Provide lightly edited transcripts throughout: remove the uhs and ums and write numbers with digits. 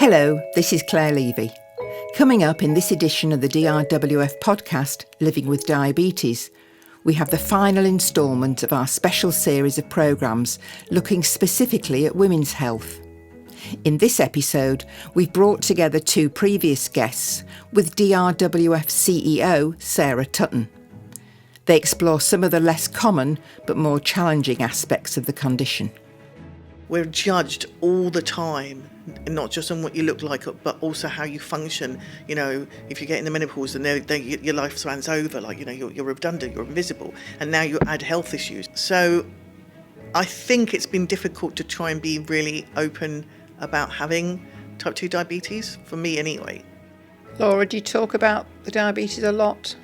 Hello, this is Claire Levy. Coming up in this edition of the DRWF podcast, Living with Diabetes, we have the final instalment of our special series of programmes looking specifically at women's health. In this episode, we've brought together two previous guests with DRWF CEO Sarah Tutton. They explore some of the less common but more challenging aspects of the condition. We're judged all the time, not just on what you look like, but also how you function. You know, if you get in the menopause and your lifespan's over, like, you know, you're redundant, you're invisible, and now you add health issues. So I think it's been difficult to try and be really open about having type 2 diabetes, for me anyway. Laura, do you talk about the diabetes a lot?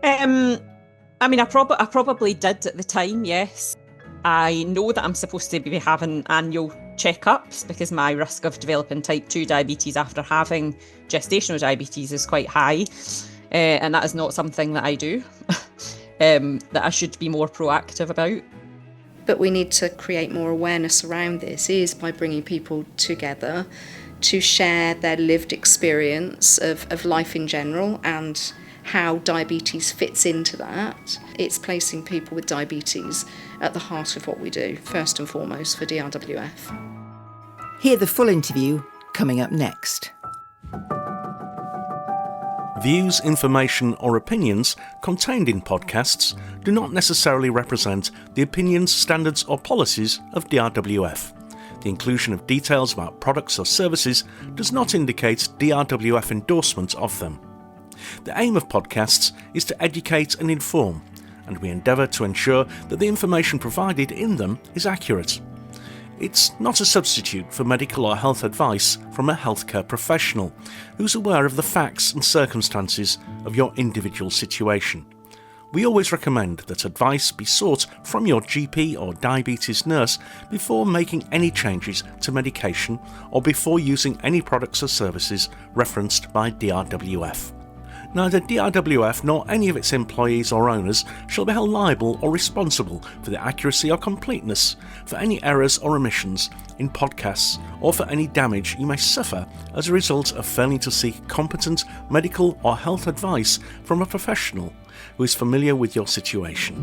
I mean, I probably did at the time, yes. I know that I'm supposed to be having annual checkups because my risk of developing type 2 diabetes after having gestational diabetes is quite high. And that is not something that I do, that I should be more proactive about. But we need to create more awareness around this, is by bringing people together to share their lived experience of life in general and how diabetes fits into that. It's placing people with diabetes at the heart of what we do, first and foremost for DRWF. Hear the full interview coming up next. Views, information or opinions contained in podcasts do not necessarily represent the opinions, standards or policies of DRWF. The inclusion of details about products or services does not indicate DRWF endorsement of them. The aim of podcasts is to educate and inform, and we endeavour to ensure that the information provided in them is accurate. It's not a substitute for medical or health advice from a healthcare professional who's aware of the facts and circumstances of your individual situation. We always recommend that advice be sought from your GP or diabetes nurse before making any changes to medication or before using any products or services referenced by DRWF. Neither DRWF nor any of its employees or owners shall be held liable or responsible for the accuracy or completeness, for any errors or omissions in podcasts, or for any damage you may suffer as a result of failing to seek competent medical or health advice from a professional who is familiar with your situation.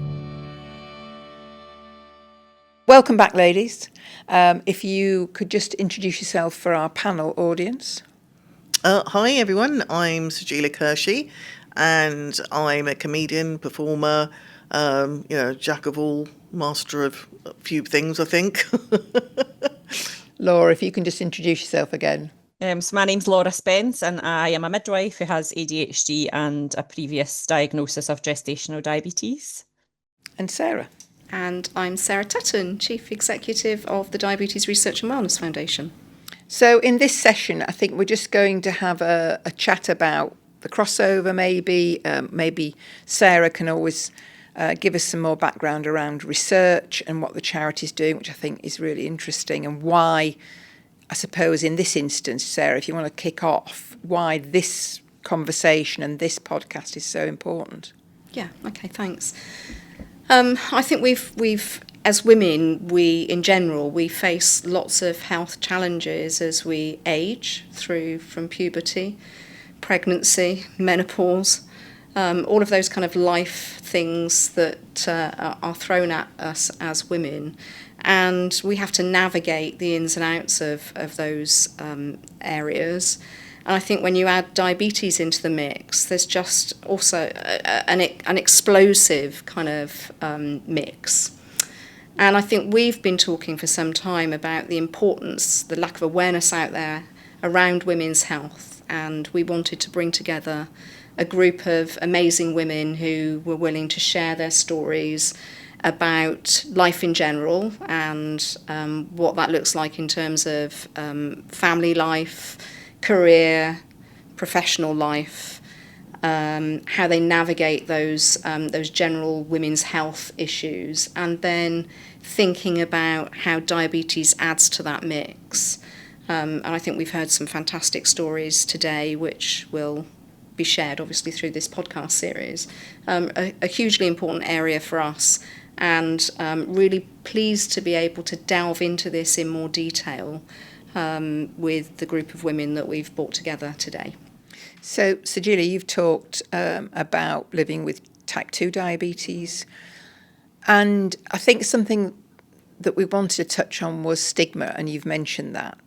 Welcome back, ladies. If you could just introduce yourself for our panel audience. Hi everyone, I'm Sajeela Kershi, and I'm a comedian, performer, jack of all, master of a few things, I think. Laura, if you can just introduce yourself again. So my name's Laura Spence, and I am a midwife who has ADHD and a previous diagnosis of gestational diabetes. And Sarah. And I'm Sarah Tutton, Chief Executive of the Diabetes Research and Wellness Foundation. So in this session, I think we're just going to have a chat about the crossover maybe. Maybe Sarah can always give us some more background around research and what the charity's doing, which I think is really interesting, and why, I suppose in this instance, Sarah, if you want to kick off, why this conversation and this podcast is so important. Yeah, okay, thanks. I think we've as women, in general, we face lots of health challenges as we age from puberty, pregnancy, menopause, all of those kind of life things that are thrown at us as women. And we have to navigate the ins and outs of those areas. And I think when you add diabetes into the mix, there's just also an explosive kind of mix. And I think we've been talking for some time about the importance, the lack of awareness out there around women's health. And we wanted to bring together a group of amazing women who were willing to share their stories about life in general and what that looks like in terms of family life, career, professional life, how they navigate those general women's health issues, and then thinking about how diabetes adds to that mix. And I think we've heard some fantastic stories today, which will be shared obviously through this podcast series. A hugely important area for us, and really pleased to be able to delve into this in more detail with the group of women that we've brought together today. So, Sajeela, you've talked about living with type 2 diabetes, and I think something that we wanted to touch on was stigma, and you've mentioned that.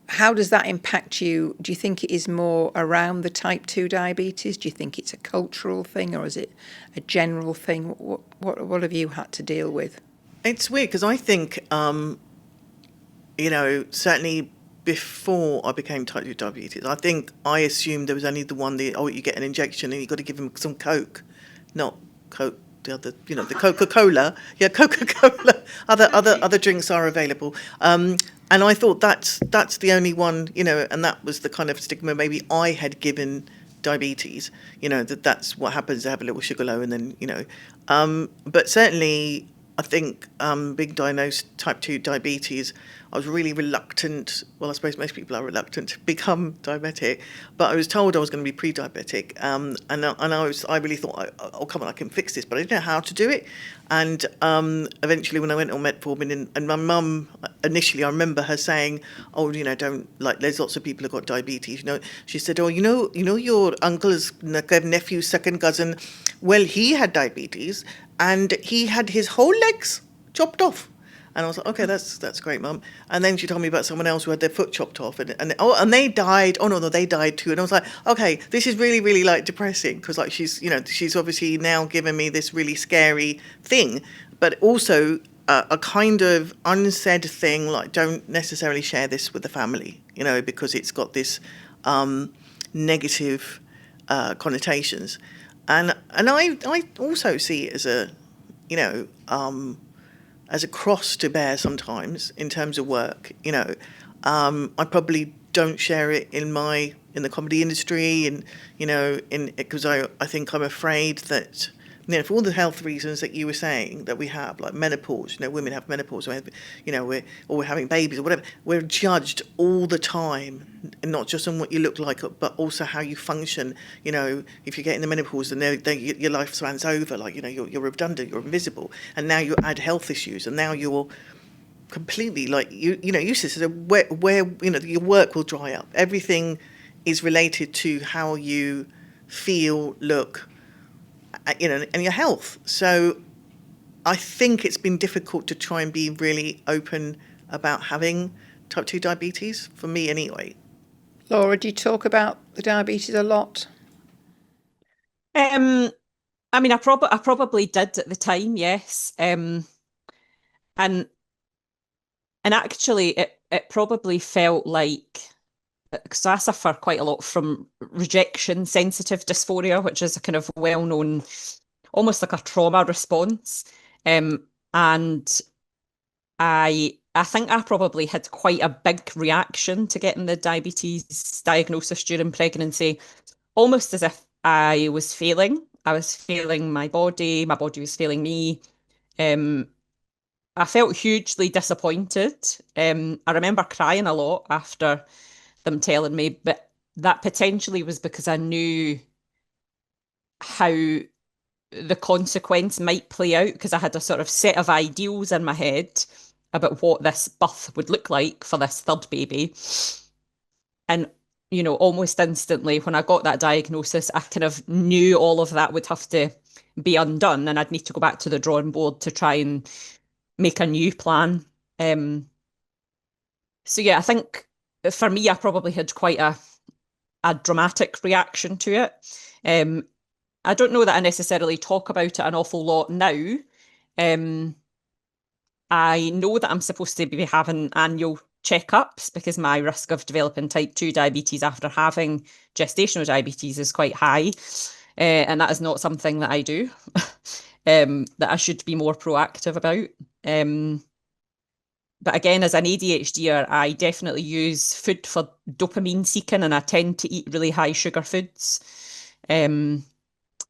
How does that impact you? Do you think it is more around the type 2 diabetes? Do you think it's a cultural thing, or is it a general thing? What have you had to deal with? It's weird because I think, certainly before I became type 2 diabetes, I think I assumed there was only the one, you get an injection and you've got to give them some Coke, not Coke. The other, the Coca-Cola, Coca-Cola. Other drinks are available, and I thought that's the only one, and that was the kind of stigma maybe I had given diabetes, that's what happens. They have a little sugar low, and then but certainly I think being diagnosed type 2 diabetes, I was really reluctant. Well, I suppose most people are reluctant to become diabetic, but I was told I was going to be pre-diabetic, and I really thought, oh come on, I can fix this, but I didn't know how to do it. And eventually, when I went on metformin, and my mum initially, I remember her saying, oh, don't, like, there's lots of people who've got diabetes. She said, oh, your uncle's nephew, second cousin, well, he had diabetes, and he had his whole legs chopped off. And I was like, okay, that's great, Mum. And then she told me about someone else who had their foot chopped off, and they died. Oh no, they died too. And I was like, okay, this is really, really like depressing, because like she's obviously now given me this really scary thing, but also a kind of unsaid thing, like don't necessarily share this with the family, because it's got this negative connotations, and I also see it as as a cross to bear sometimes in terms of work. I probably don't share it in the comedy industry, and because I think I'm afraid that for all the health reasons that you were saying that we have, like menopause, women have menopause, we're having babies or whatever, we're judged all the time, and not just on what you look like, but also how you function. If you get in the menopause, then your lifespan's over, like you're redundant, you're invisible, and now you add health issues, and now you're completely like you said, where your work will dry up. Everything is related to how you feel, look, and your health. So I think it's been difficult to try and be really open about having type 2 diabetes, for me anyway. Laura, do you talk about the diabetes a lot? I probably did at the time, yes. And actually it probably felt like, because I suffer quite a lot from rejection sensitive dysphoria, which is a kind of well-known, almost like a trauma response. And I think I probably had quite a big reaction to getting the diabetes diagnosis during pregnancy, almost as if I was failing. I was failing my body was failing me. I felt hugely disappointed. I remember crying a lot after them telling me, but that potentially was because I knew how the consequence might play out, because I had a sort of set of ideals in my head about what this birth would look like for this third baby. And, almost instantly when I got that diagnosis, I kind of knew all of that would have to be undone, and I'd need to go back to the drawing board to try and make a new plan. So yeah, I think for me, I probably had quite a dramatic reaction to it. I don't know that I necessarily talk about it an awful lot now. I know that I'm supposed to be having annual checkups because my risk of developing type 2 diabetes after having gestational diabetes is quite high. And that is not something that I do, that I should be more proactive about. But again, as an ADHDer, I definitely use food for dopamine seeking, and I tend to eat really high sugar foods. And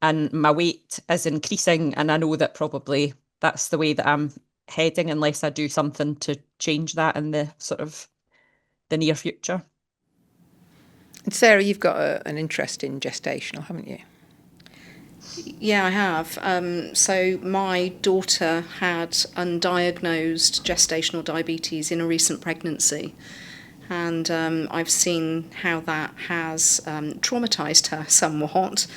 my weight is increasing, and I know that probably that's the way that I'm heading unless I do something to change that in the sort of the near future. And Sarah, you've got an interest in gestational, haven't you? Yeah, I have. So my daughter had undiagnosed gestational diabetes in a recent pregnancy. And I've seen how that has traumatised her somewhat.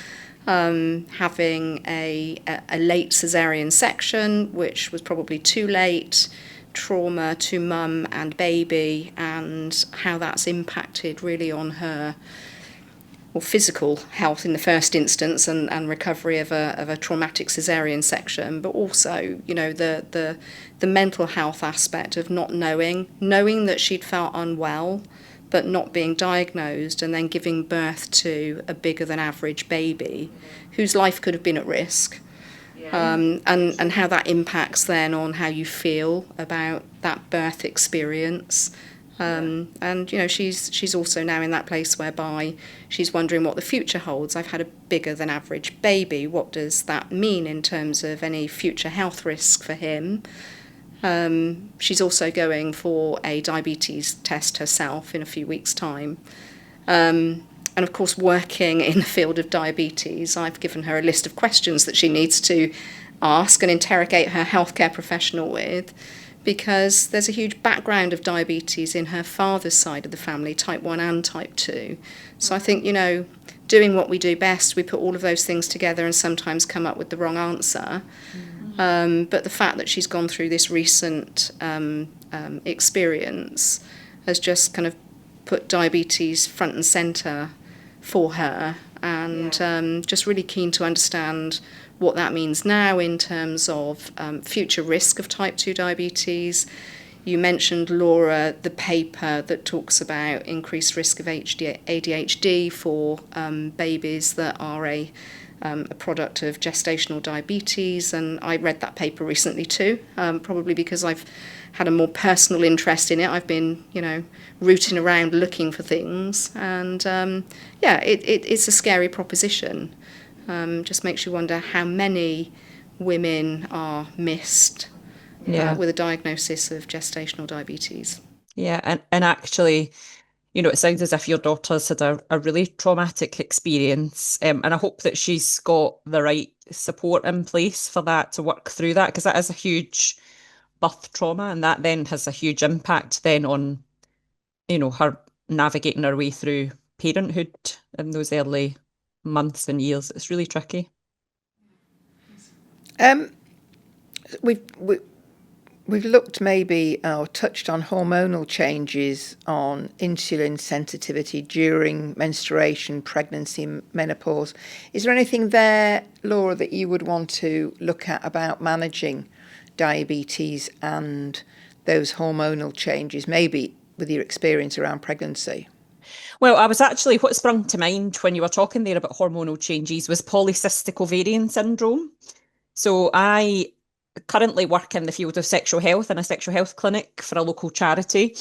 Having a late caesarean section, which was probably too late, trauma to mum and baby, and how that's impacted really on her physical health in the first instance, and recovery of a traumatic caesarean section, but also, the mental health aspect of not knowing that she'd felt unwell, but not being diagnosed, and then giving birth to a bigger than average baby whose life could have been at risk. And how that impacts then on how you feel about that birth experience. And she's also now in that place whereby she's wondering what the future holds. I've had a bigger than average baby. What does that mean in terms of any future health risk for him? She's also going for a diabetes test herself in a few weeks' time. And of course, working in the field of diabetes, I've given her a list of questions that she needs to ask and interrogate her healthcare professional with, because there's a huge background of diabetes in her father's side of the family, type 1 and type 2. So I think, doing what we do best, we put all of those things together and sometimes come up with the wrong answer. But the fact that she's gone through this recent experience has just kind of put diabetes front and centre for her, and just really keen to understand what that means now in terms of future risk of type 2 diabetes. You mentioned, Laura, the paper that talks about increased risk of ADHD for babies that are a product of gestational diabetes, and I read that paper recently too, probably because I've had a more personal interest in it. I've been, rooting around looking for things, and it's a scary proposition. Just makes you wonder how many women are missed with a diagnosis of gestational diabetes. Yeah, and actually, it sounds as if your daughter's had a really traumatic experience, and I hope that she's got the right support in place for that, to work through that, because that is a huge birth trauma, and that then has a huge impact then on, her navigating her way through parenthood in those early months and years. It's really tricky. We've looked maybe or touched on hormonal changes on insulin sensitivity during menstruation, pregnancy, menopause. Is there anything there, Laura, that you would want to look at about managing diabetes and those hormonal changes, maybe with your experience around pregnancy? Well, what sprung to mind when you were talking there about hormonal changes was polycystic ovarian syndrome. So I currently work in the field of sexual health in a sexual health clinic for a local charity.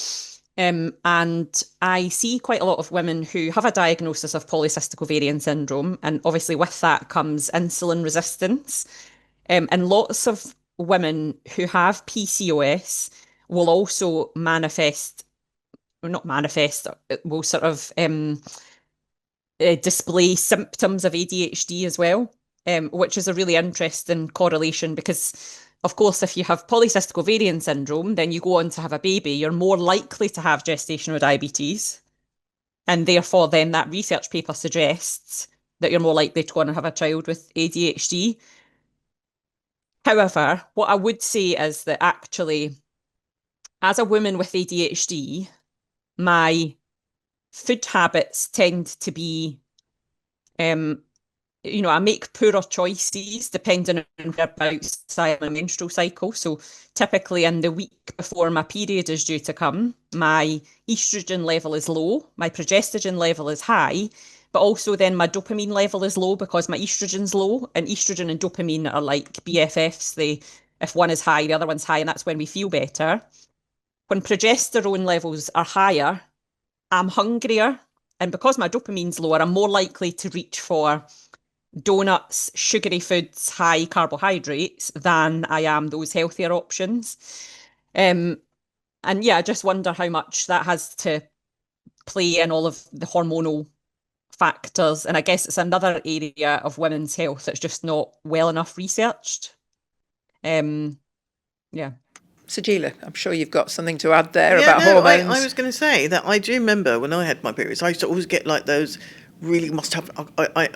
And I see quite a lot of women who have a diagnosis of polycystic ovarian syndrome. And obviously with that comes insulin resistance. And lots of women who have PCOS will also will sort of display symptoms of ADHD as well, which is a really interesting correlation, because of course, if you have polycystic ovarian syndrome, then you go on to have a baby, you're more likely to have gestational diabetes. And therefore, then that research paper suggests that you're more likely to go on and have a child with ADHD. However, what I would say is that actually, as a woman with ADHD, my food habits tend to be I make poorer choices depending on whereabouts I am in my menstrual cycle. So typically in the week before my period is due to come, my estrogen level is low, my progesterone level is high, but also then my dopamine level is low because my estrogen's low, and estrogen and dopamine are like BFFs. If one is high, the other one's high, and that's when we feel better. When progesterone levels are higher, I'm hungrier, and because my dopamine's lower, I'm more likely to reach for donuts, sugary foods, high carbohydrates than I am those healthier options. And I just wonder how much that has to play in all of the hormonal factors. And I guess it's another area of women's health that's just not well enough researched. Yeah. Sajeela, I'm sure you've got something to add there Yeah, about no, hormones. I was going to say that I do remember when I had my periods, I used to always get like those really must have.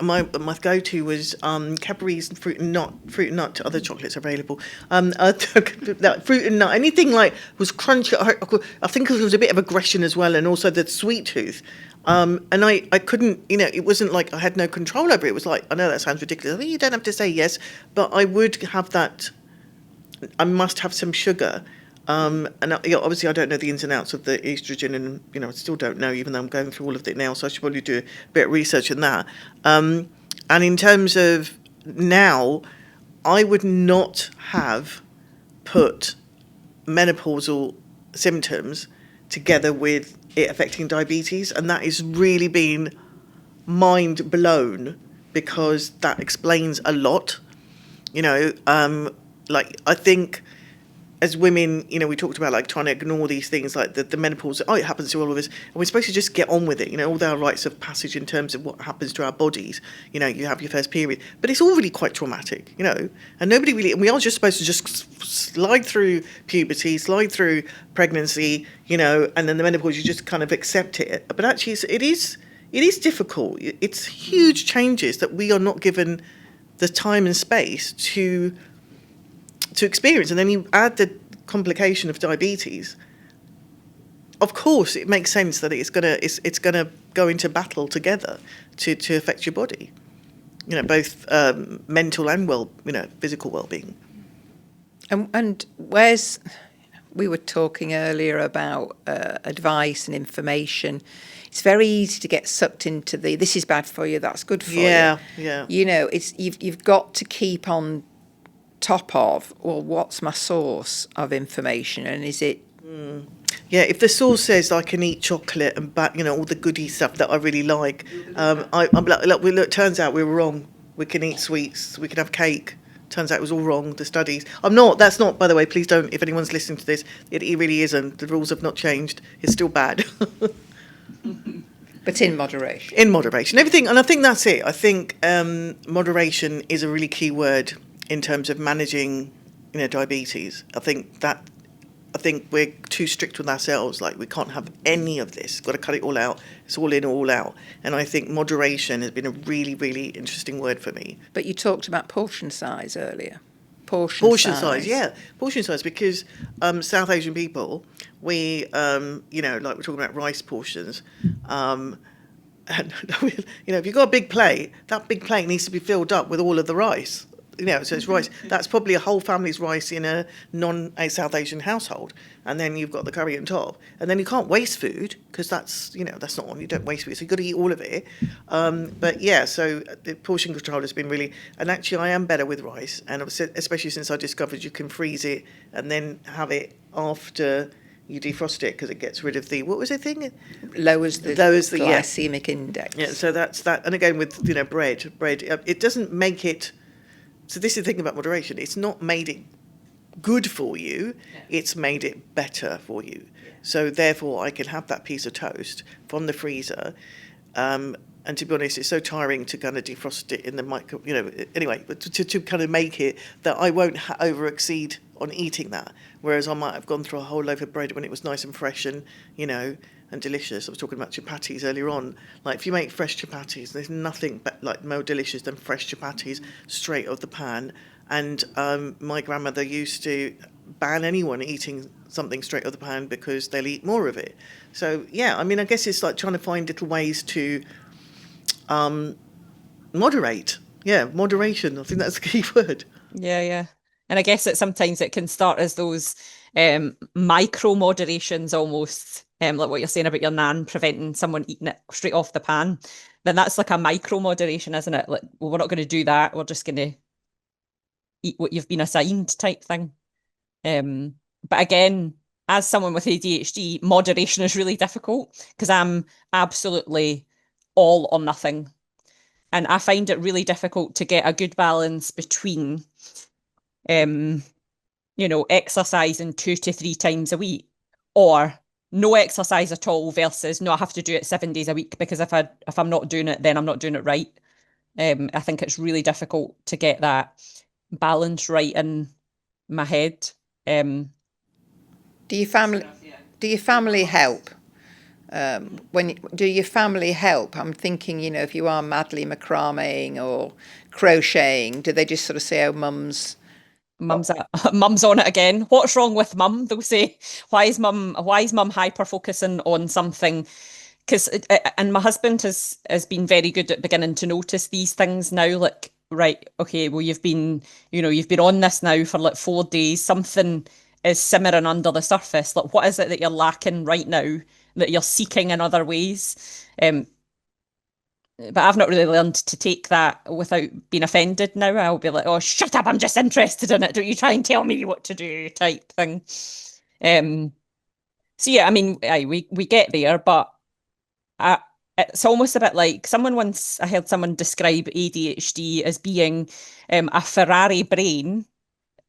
My go-to was Cadbury's fruit and nut. Other chocolates available. That fruit and nut, anything like was crunchy. I think there was a bit of aggression as well, and also the sweet tooth. And I couldn't, it wasn't like I had no control over it. It was like, I know that sounds ridiculous. I mean, you don't have to say yes, but I would have that. I must have some sugar. Obviously I don't know the ins and outs of the estrogen, and I still don't know, even though I'm going through all of it now, so I should probably do a bit of research on that. And in terms of now, I would not have put menopausal symptoms together with it affecting diabetes, and that has really been mind blown, because that explains a lot. I think as women, we talked about like trying to ignore these things like the menopause. It happens to all of us, and we're supposed to just get on with it. All our rites of passage in terms of what happens to our bodies. You have your first period, but it's all really quite traumatic. And nobody really, and we are just supposed to just slide through puberty, slide through pregnancy, and then the menopause, you just kind of accept it. But actually, it is difficult. It's huge changes that we are not given the time and space to experience, and then you add the complication of diabetes. Of course, it makes sense that it's gonna go into battle together to affect your body, both mental and physical well-being. And we were talking earlier about advice and information. It's very easy to get sucked into this is bad for you, that's good for you. Yeah. It's you've got to keep on top of, well, what's my source of information, and is it Yeah, if the source says I can eat chocolate and all the goody stuff that I really like, I'm like, look, turns out we were wrong. We can eat sweets, we can have cake. Turns out it was all wrong, the studies. That's not, by the way, please don't, if anyone's listening to this, it really isn't. The rules have not changed. It's still bad. but in moderation? In moderation. Everything, and I think that's it. I think moderation is a really key word in terms of managing, diabetes. I think we're too strict with ourselves. Like, we can't have any of this. Got to cut it all out. It's all in or all out. And I think moderation has been a really, really interesting word for me. But you talked about portion size earlier. Portion size, yeah. Portion size, because South Asian people, we, like we're talking about rice portions, and if you've got a big plate, that big plate needs to be filled up with all of the rice. So it's rice. That's probably a whole family's rice in a non-South Asian household, and then you've got the curry on top, and then you can't waste food, because that's not on. You don't waste food, so you've got to eat all of it. But yeah, so the portion control has been really, and actually I am better with rice, and especially since I discovered you can freeze it and then have it after you defrost it, because it gets rid of the, what was the thing? Lowers the glycemic index. Yeah, so that's that. And again with bread, it doesn't make it. So this is the thing about moderation. It's not made it good for you. It's made it better for you. So therefore, I can have that piece of toast from the freezer. And to be honest, it's so tiring to kind of defrost it in the micro. Anyway, but to kind of make it that I won't over-exceed on eating that. Whereas I might have gone through a whole loaf of bread when it was nice and fresh and and delicious. I was talking about chapatis earlier on. Like, if you make fresh chapatis, there's nothing more delicious than fresh chapatis straight off the pan. And my grandmother used to ban anyone eating something straight off the pan because they'll eat more of it. So, yeah, I guess it's like trying to find little ways to moderate. Yeah, moderation. I think that's the key word. Yeah. And I guess that sometimes it can start as those micro moderations almost, like what you're saying about your nan preventing someone eating it straight off the pan. Then that's like a micro moderation, isn't it? Like, well, we're not going to do that. We're just going to eat what you've been assigned type thing. But again, as someone with ADHD, moderation is really difficult because I'm absolutely all or nothing. And I find it really difficult to get a good balance between exercising 2 to 3 times a week or no exercise at all versus no, I have to do it 7 days a week because if I'm not doing it, then I'm not doing it right. I think it's really difficult to get that balance right in my head. Do your family help? Do your family help? I'm thinking, if you are madly macrameing or crocheting, do they just sort of say, "Oh, mum's on it again. What's wrong with mum?" They'll say, why is mum hyper focusing on something? Because and my husband has been very good at beginning to notice these things now. Like, right, okay, well, you've been on this now for like 4 days. Something is simmering under the surface. Like, what is it that you're lacking right now that you're seeking in other ways? But I've not really learned to take that without being offended now. I'll be like, "Oh, shut up, I'm just interested in it. Don't you try and tell me what to do," type thing. So yeah, I mean, we get there, but it's almost a bit like I heard someone describe ADHD as being a Ferrari brain,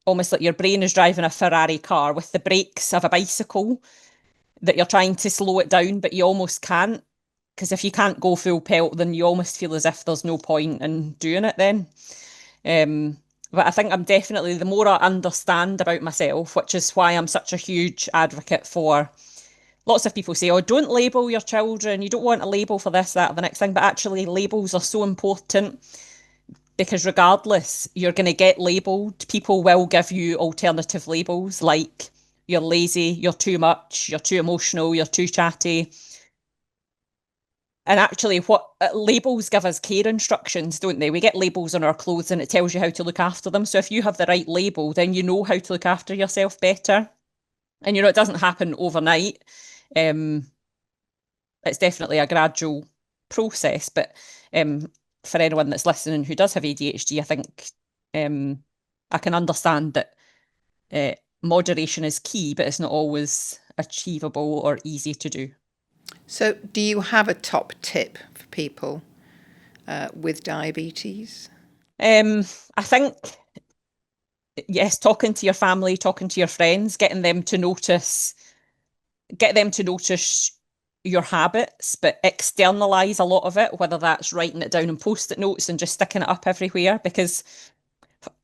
almost like your brain is driving a Ferrari car with the brakes of a bicycle, that you're trying to slow it down, but you almost can't. Because if you can't go full pelt, then you almost feel as if there's no point in doing it then. But I think I'm definitely, the more I understand about myself, which is why I'm such a huge advocate for, lots of people say, "Oh, don't label your children. You don't want a label for this, that, or the next thing." But actually, labels are so important because regardless, you're going to get labelled. People will give you alternative labels like you're lazy, you're too much, you're too emotional, you're too chatty. And actually, what labels give us care instructions, don't they? We get labels on our clothes and it tells you how to look after them. So if you have the right label, then you know how to look after yourself better. And, it doesn't happen overnight. It's definitely a gradual process. But for anyone that's listening who does have ADHD, I think I can understand that moderation is key, but it's not always achievable or easy to do. So, do you have a top tip for people with diabetes? I think, yes, talking to your family, talking to your friends, get them to notice your habits, but externalize a lot of it, whether that's writing it down in post-it notes and just sticking it up everywhere, because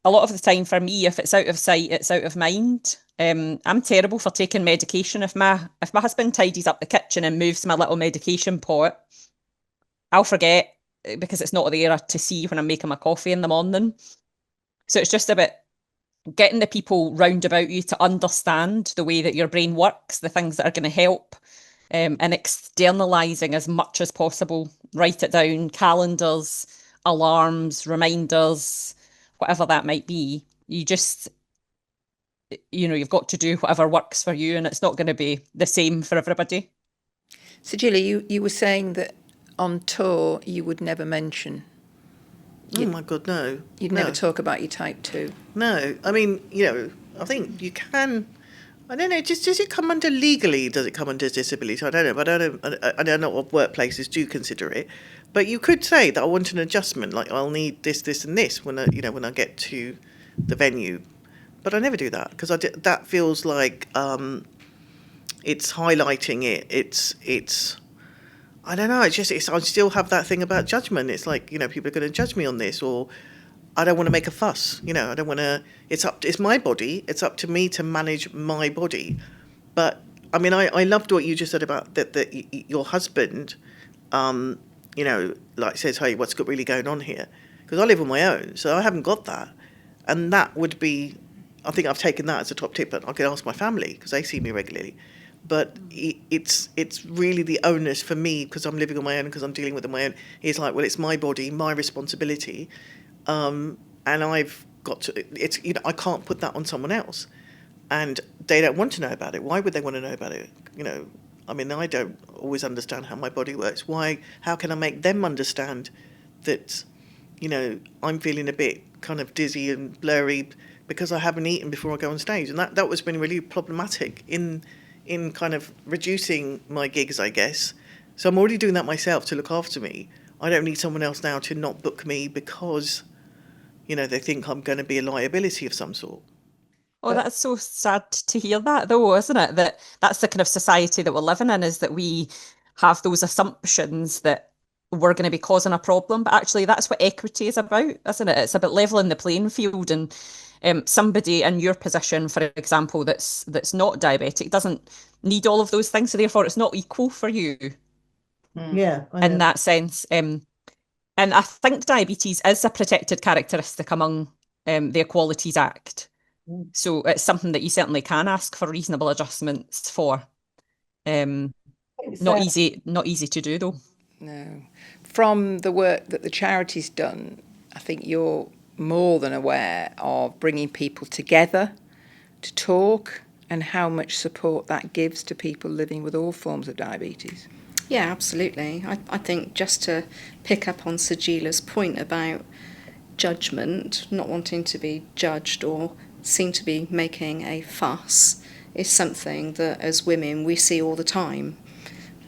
a lot of the time for me, if it's out of sight, it's out of mind. I'm terrible for taking medication. If my husband tidies up the kitchen and moves my little medication pot, I'll forget because it's not there to see when I'm making my coffee in the morning. So it's just about getting the people round about you to understand the way that your brain works, the things that are going to help, and externalizing as much as possible. Write it down, calendars, alarms, reminders, whatever that might be. You just, you've got to do whatever works for you, and it's not going to be the same for everybody. Sajeela, you were saying that on tour you would never mention. Oh my God, no. You'd never talk about your type 2. No, I mean, I think you can. I don't know. Does it come under legally? Does it come under disability? I don't know. But I don't know what workplaces do consider it. But you could say that I want an adjustment. Like I'll need this, this, and this when I get to the venue. But I never do that because that feels like it's highlighting it. It's. I don't know. I still have that thing about judgment. It's like people are going to judge me on this, or I don't want to make a fuss. I don't want to. It's my body. It's up to me to manage my body. But I mean, I loved what you just said about that your husband, like says, "Hey, what's really going on here?" Because I live on my own, so I haven't got that, and that would be. I think I've taken that as a top tip, but I could ask my family because they see me regularly. But it's really the onus for me because I'm living on my own, because I'm dealing with it on my own. It's like, well, it's my body, my responsibility, and I've got to. It's I can't put that on someone else, and they don't want to know about it. Why would they want to know about it? I mean, I don't always understand how my body works. Why? How can I make them understand that? I'm feeling a bit kind of dizzy and blurry because I haven't eaten before I go on stage, and that was been really problematic in kind of reducing my gigs, I guess. So I'm already doing that myself to look after me. I don't need someone else now to not book me because, they think I'm going to be a liability of some sort. Oh, that's so sad to hear that, though, isn't it? That's the kind of society that we're living in, is that we have those assumptions that we're going to be causing a problem. But actually, that's what equity is about, isn't it? It's about leveling the playing field. And somebody in your position, for example, that's not diabetic doesn't need all of those things. So therefore, it's not equal for you Yeah, I in know. that sense. And I think diabetes is a protected characteristic among the Equalities Act. So it's something that you certainly can ask for reasonable adjustments for. Not easy to do though. No. From the work that the charity's done, I think you're more than aware of bringing people together to talk and how much support that gives to people living with all forms of diabetes. Yeah, absolutely. I think just to pick up on Sajeela's point about judgment, not wanting to be judged or seem to be making a fuss, is something that as women we see all the time.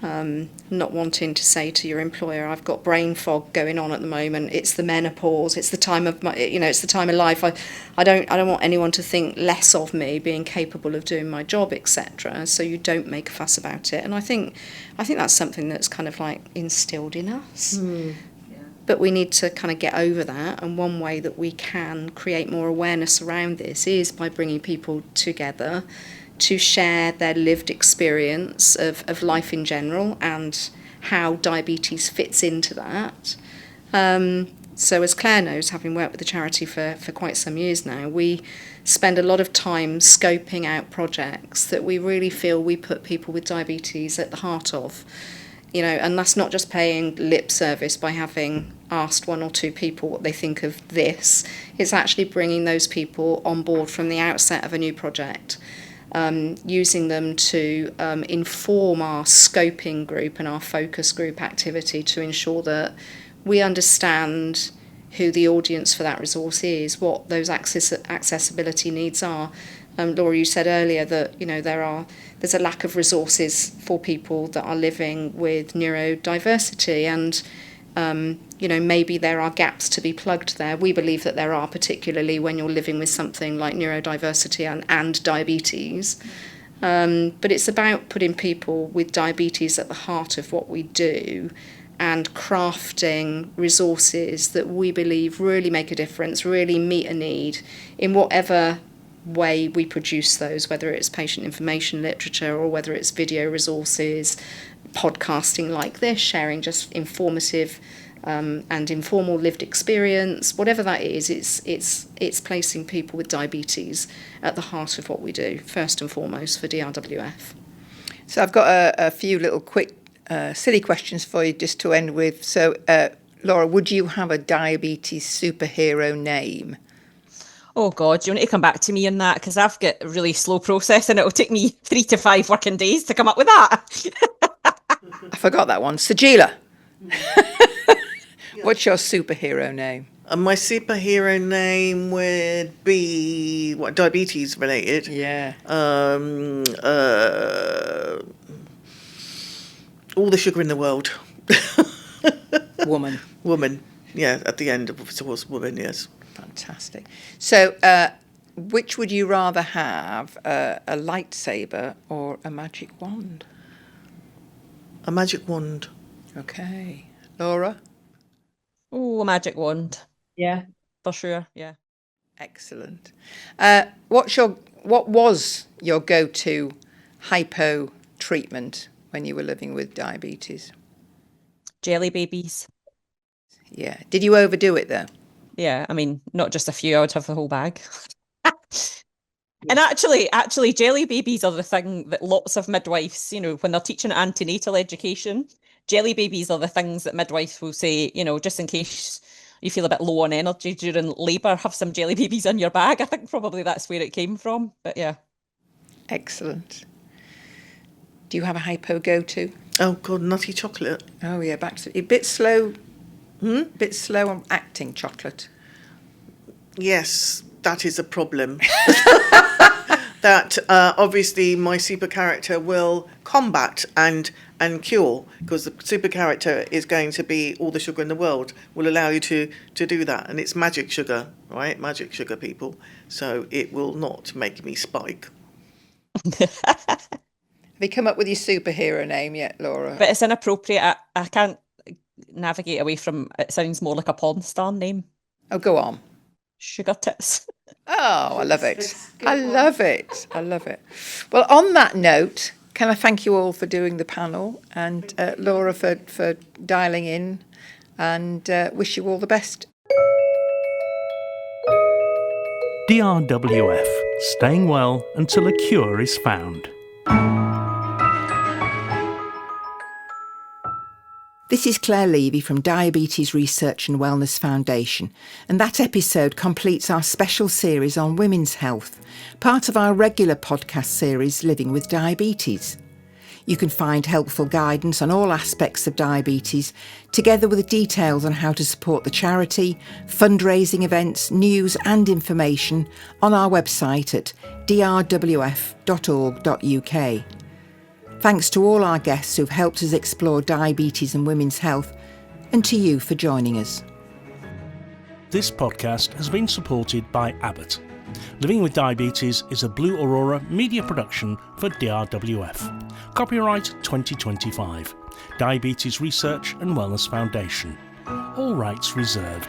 Not wanting to say to your employer, I've got brain fog going on at the moment, it's the menopause, it's the time of my, it's the time of life. I don't want anyone to think less of me being capable of doing my job, etc. So you don't make a fuss about it. And I think that's something that's kind of like instilled in us. But we need to kind of get over that, and one way that we can create more awareness around this is by bringing people together to share their lived experience of life in general and how diabetes fits into that. So as Claire knows, having worked with the charity for quite some years now, we spend a lot of time scoping out projects that we really feel we put people with diabetes at the heart of. And that's not just paying lip service by having asked one or two people what they think of this. It's actually bringing those people on board from the outset of a new project, using them to inform our scoping group and our focus group activity to ensure that we understand who the audience for that resource is, what those accessibility needs are. Laura, you said earlier that there's a lack of resources for people that are living with neurodiversity, and maybe there are gaps to be plugged there. We believe that there are, particularly when you're living with something like neurodiversity and diabetes. But it's about putting people with diabetes at the heart of what we do and crafting resources that we believe really make a difference, really meet a need in whatever way we produce those, whether it's patient information literature or whether it's video resources, podcasting like this, sharing just informative and informal lived experience, whatever that is, it's placing people with diabetes at the heart of what we do, first and foremost for DRWF. So I've got a few little quick silly questions for you just to end with. So Laura, would you have a diabetes superhero name? Oh God, you want to come back to me on that? Because I've got a really slow process and it'll take me 3 to 5 working days to come up with that. I forgot that one. Sajeela. What's your superhero name? My superhero name would be diabetes related. Yeah. All the sugar in the world. Woman. Woman. Yeah, at the end it was woman, yes. Fantastic. So which would you rather have, a lightsaber or a magic wand? A magic wand. Okay. Laura? Oh, a magic wand. Yeah. For sure, yeah. Excellent. What was your go-to hypo treatment when you were living with diabetes? Jelly babies. Yeah. Did you overdo it though? Yeah, I mean, not just a few, I would have the whole bag. And actually, jelly babies are the thing that lots of midwives, when they're teaching antenatal education, jelly babies are the things that midwives will say, just in case you feel a bit low on energy during labour, have some jelly babies in your bag. I think probably that's where it came from, but yeah. Excellent. Do you have a hypo go-to? Oh God, nutty chocolate. Oh yeah, back to a bit slow. Bit slow on acting chocolate. Yes, that is a problem. that obviously my super character will combat and cure, because the super character is going to be all the sugar in the world, will allow you to do that. And it's magic sugar, right? Magic sugar, people. So it will not make me spike. Have you come up with your superhero name yet, Laura? But it's inappropriate. I can't navigate away from it. Sounds more like a porn star name. Oh, go on. Sugar tits. Oh, I love it. I love it. I love it. Well, on that note, can I thank you all for doing the panel, and Laura for dialing in, and wish you all the best. DRWF, staying well until a cure is found. This is Claire Levy from Diabetes Research and Wellness Foundation, and that episode completes our special series on women's health, part of our regular podcast series Living with Diabetes. You can find helpful guidance on all aspects of diabetes, together with details on how to support the charity, fundraising events, news and information on our website at drwf.org.uk. Thanks to all our guests who've helped us explore diabetes and women's health, and to you for joining us. This podcast has been supported by Abbott. Living with Diabetes is a Blue Aurora media production for DRWF. Copyright 2025. Diabetes Research and Wellness Foundation. All rights reserved.